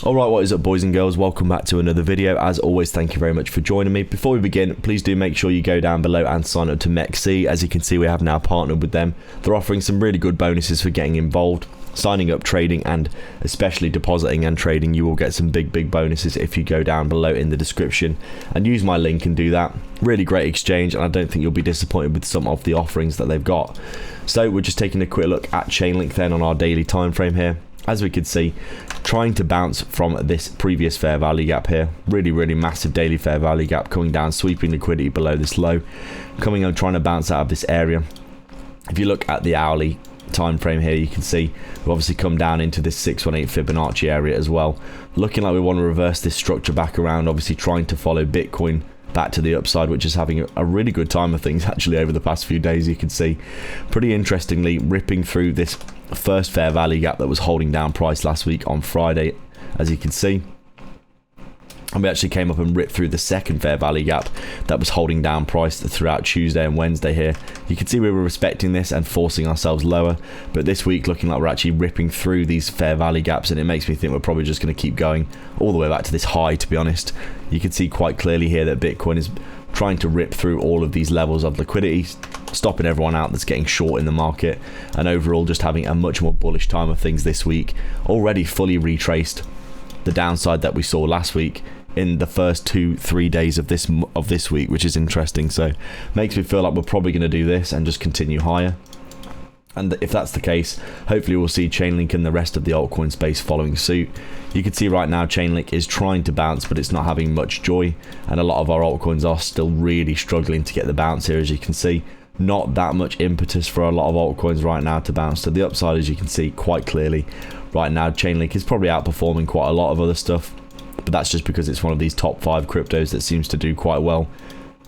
Alright, what is up boys and girls, welcome back to another video. As always, thank you very much for joining me. Before we begin, please do make sure you go down below and sign up to KCEX. As you can see, we have now partnered with them. They're offering some really good bonuses for getting involved, signing up, trading, and especially depositing and trading. You will get some big bonuses if you go down below in the description and use my link and do that. Really great exchange, and I don't think you'll be disappointed with some of the offerings that they've got. So we're just taking a quick look at Chainlink then on our daily time frame here. As we can see, trying to bounce from this previous fair value gap here. Really massive daily fair value gap coming down, sweeping liquidity below this low, coming and trying to bounce out of this area. If you look at the hourly time frame here, you can see we've obviously come down into this 618 Fibonacci area as well, looking like we want to reverse this structure back around, obviously trying to follow Bitcoin back to the upside, which is having a really good time of things actually over the past few days. You can see pretty interestingly ripping through this first fair value gap that was holding down price last week on Friday, as you can see, and we actually came up and ripped through the second fair value gap that was holding down price throughout Tuesday and Wednesday here. You can see we were respecting this and forcing ourselves lower, but this week looking like we're actually ripping through these fair value gaps, and it makes me think we're probably just going to keep going all the way back to this high, to be honest. You can see quite clearly here that Bitcoin is trying to rip through all of these levels of liquidity, stopping everyone out that's getting short in the market, and overall just having a much more bullish time of things this week. Already fully retraced the downside that we saw last week in the first 2-3 days of this week, which is interesting. So makes me feel like we're probably going to do this and just continue higher. And if that's the case, hopefully we'll see Chainlink and the rest of the altcoin space following suit. You can see right now Chainlink is trying to bounce, but it's not having much joy, and a lot of our altcoins are still really struggling to get the bounce here. As you can see, not that much impetus for a lot of altcoins right now to bounce to the upside, as you can see quite clearly. Right now Chainlink is probably outperforming quite a lot of other stuff, but that's just because it's one of these top 5 cryptos that seems to do quite well,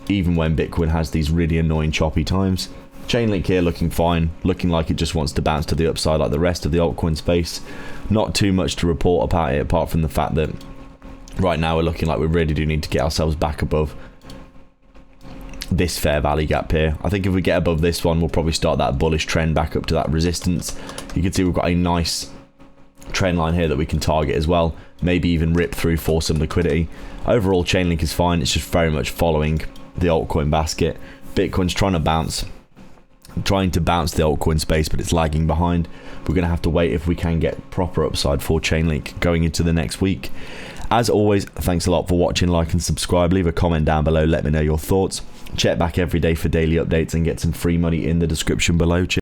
even when Bitcoin has these really annoying choppy times. Chainlink here looking fine, looking like it just wants to bounce to the upside like the rest of the altcoin space. Not too much to report about it, apart from the fact that right now we're looking like we really do need to get ourselves back above this fair value gap here. I think if we get above this one, we'll probably start that bullish trend back up to that resistance. You can see we've got a nice trend line here that we can target as well, maybe even rip through for some liquidity. Overall Chainlink is fine, it's just very much following the altcoin basket. Bitcoin's trying to bounce the altcoin space, but it's lagging behind. We're going to have to wait if we can get proper upside for Chainlink going into the next week. As always, thanks a lot for watching. Like and subscribe, leave a comment down below, let me know your thoughts. Check back every day for daily updates and get some free money in the description below. Cheers.